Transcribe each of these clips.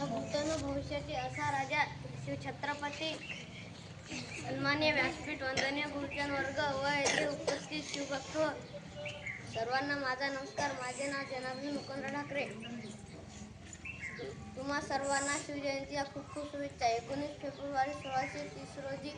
भूतन भविष्याचे असा राजा शिवछत्रपती सन्मान्य व्यासपीठ वंदनीय गुरुजन वर्ग व येथे उपस्थित शिवभक्त सर्वांना माझा नमस्कार. माझे नाव जनार्दन मुकुंद ठाकरे. तुम्हा सर्वांना शिवजयंतीच्या खूप खूप शुभेच्छा. 19 फेब्रुवारी 1630 रोजी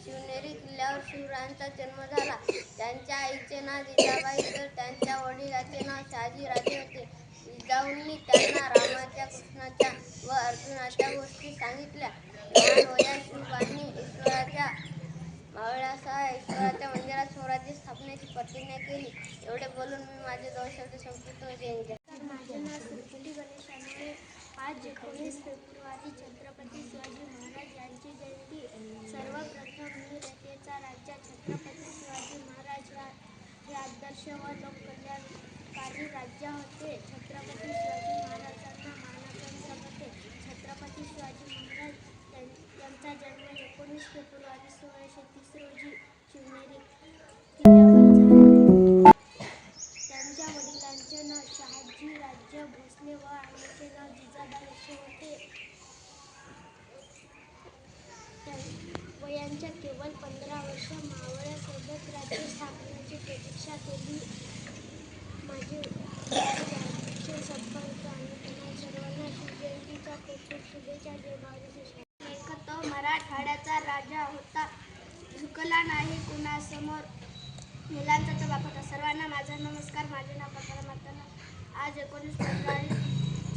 शिवनेरी किल्ल्यावर शिवरायांचा जन्म झाला. त्यांच्या आईचे नाव जिजाबाई तर त्यांच्या वडिलांचे नाव शहाजी राजे होते. जिजाऊंनी त्यांना रामाच्या, कृष्णाच्या व अर्जुनाच्या गोष्टी सांगितल्या. लहान वयात शिवबांनी ईश्वराच्या मावळ्यासह ईश्वराच्या मंदिरात स्वराज्य स्थापनेची प्रतिज्ञा केली. एवढे बोलून मी माझे 2 शब्द संपवितो. जय हिंद. माझे नाव सुरकुटी गणेश आहे. आज 19 फेब्रुवारी छत्रपती शिवाजी महाराज यांची जयंती. सर्वप्रथम मी रयतेचा राजा छत्रपती शिवाजी महाराज हे आदर्श व लोककल्याणकारी राज्य होते. छत्रपती शिवाजी महाराजांना मानाचा होते. छत्रपती शिवाजी महाराज यांचा जन्म 19 फेब्रुवारी 1630 रोजी शिवनेरी किल्ल्यावर झाला. त्यांच्या वडिलांचे नाव शहाजी राजे भोसले व आईचे नाव जिजाबाई असे होते. वयाच्या केवळ 15 वर्ष मावळ्यासोबत राज्य स्थापनेची प्रतीक्षा केली. माझे संपर्क आणि तुम्हा सर्वांना शिवजयंतीच्या खूप खूप शुभेच्छा. जय भारत. एक तो मराठवाड्याचा राजा होता, झुकला नाही कुणासमोर, मुलांचा तो बाप होता. सर्वांना माझा नमस्कार. माझे नाव परमाराम माताना. आज 19 फेब्रुवारी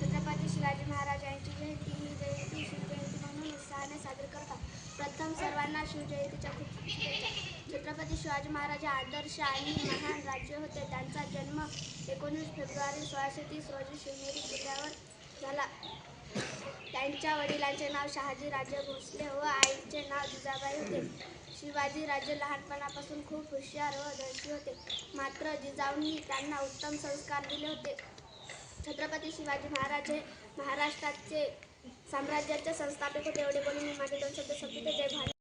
छत्रपती शिवाजी महाराज यांची जयंती. ही जयंती शिवजयंती म्हणून उत्साहाने साजरी करतात. प्रथम सर्वांना शिवजयंतीच्या खूप खूप शुभेच्छा. छत्रपती शिवाजी महाराज हे आदर्श आणि महान राज्य होते. त्यांचा जन्म 19 फेब्रुवारी 1630 रोजी शिवनेरी किल्ल्यावर झाला. त्यांच्या वडिलांचे नाव शहाजी राजे भोसले व आईचे नाव जिजाबाई होते. शिवाजी राजे लहानपणापासून खूप हुशार व धाडसी होते. मात्र जिजाऊंनी त्यांना उत्तम संस्कार दिले होते. छत्रपती शिवाजी महाराज हे महाराष्ट्राचे साम्राज्याचे संस्थापक होते. एवढे बोलून मी माझे 2 शब्द संपवितो. जय भारत.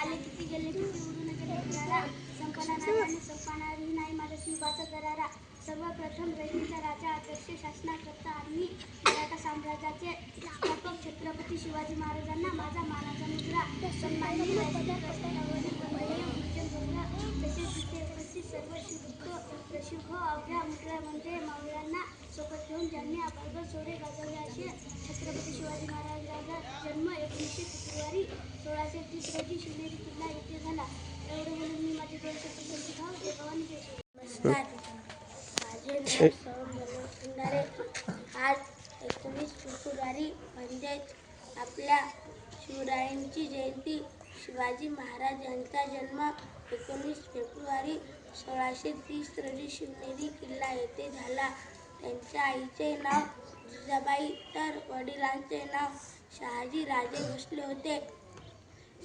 आले किती गेले किती उडून गेले किनारा, संपला नाही आणि संपणारही नाही माझा शिवबाचा दरारा. सर्वप्रथम रयतेचा राजा आदर्श शासनाकरता आणि मराठा साम्राज्याचे स्थापक छत्रपती शिवाजी महाराजांना माझा मानाचा मुजरा. सन्माननीय व्यासपीठावरील वंदनीय गुरुजन वर्ग तसेच तिथे उपस्थित सर्व शिवभक्त रसिक हो. अवघ्या मुद्रामध्ये मावळ्यांना सोबत घेऊन ज्यांनी अभंग सोहळे गाजवले असे छत्रपती शिवाजी महाराजांचा जन्म 19 फेब्रुवारी 1630 रोजी शिवनेरी किल्ला येथे झाला. एवढे बोलून मी माझे 2 शब्द संपवितो. जय भवानी जय शिवराय. नमस्कार. माझे नाव सौंदर्य. आज 19 फेब्रुवारी म्हणजेच आपल्या शिवरायांची जयंती. शिवाजी महाराज यांचा जन्म 19 फेब्रुवारी 1630 रोजी शिवनेरी किल्ला येथे झाला. त्यांच्या आईचे नाव जिजाबाई तर वडिलांचे नाव शहाजी राजे भोसले होते.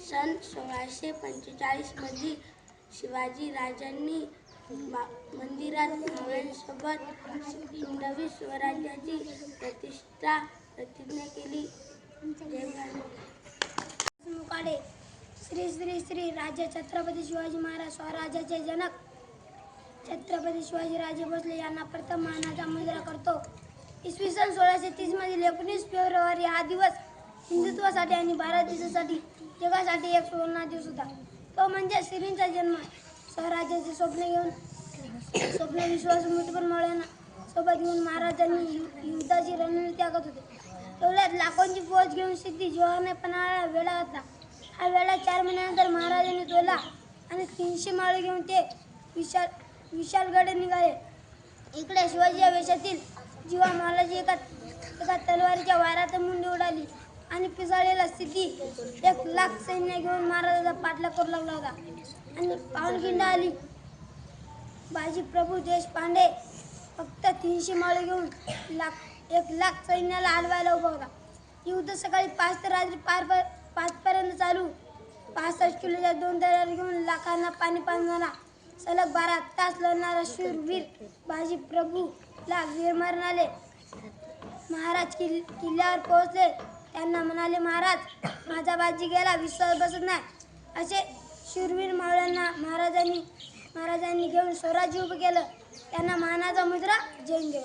सन 1645 मध्ये शिवाजी राजांनी मंदिरात मावळ्यांसोबत हिंदवी स्वराज्याची प्रतिज्ञा केली. जय भारत. मुकाडे. श्री श्री श्री राजे छत्रपती शिवाजी महाराज स्वराज्याचे जनक छत्रपती शिवाजी राजे भोसले यांना प्रथम मानाचा मुजरा करतो. इसवी सन 1630 मधील 19 फेब्रुवारी हा दिवस हिंदुत्वासाठी आणि भारत देशासाठी जगासाठी एक सुवर्ण दिवस होता. तो म्हणजे श्रींचा जन्म. स्वराज्याचे स्वप्न विश्वास मृत्यूपर मावळ्यांना सोबत घेऊन महाराजांनी युद्धाची रणनीती आखत होते. तेवढ्यात लाखोंची फौज घेऊन सिद्धी जोहाने पन्हाळ्याला वेढा घातला. हा वेढा 4 महिन्यानंतर महाराजांनी तोडला आणि 300 मावळे घेऊन ते विशालगड निघाले. इकडे शिवाजी या वेशातील जीवा मावळाची एका तलवारीच्या वाऱ्यात मुंडी उडाली आणि पिसाळलेला सिद्धी 1 लाख सैन्य घेऊन महाराजाचा पाठलाग करू लागला होता. आणि पावनखिंड आली. बाजी प्रभू देशपांडे फक्त 300 मावळे घेऊन 1 लाख सैन्याला हलवायला उभा होता. युद्ध सकाळी 5 ते रात्री 5 पर्यंत चालू. 65 किलोच्या 2 तलवारी घेऊन लाखांना पाणी झाला. सलग 12 तास लढणारा शूरवीर बाजी प्रभूला वीरमरण आले. महाराज किल्ल्यावर पोहोचले. त्यांना म्हणाले, महाराज माझा बाजी गेला, विश्वास बसत नाही. असे शूरवीर मावळ्यांना महाराजांनी घेऊन स्वराज्य उभं केलं. त्यांना मानाचा मुजरा. जय हिंद.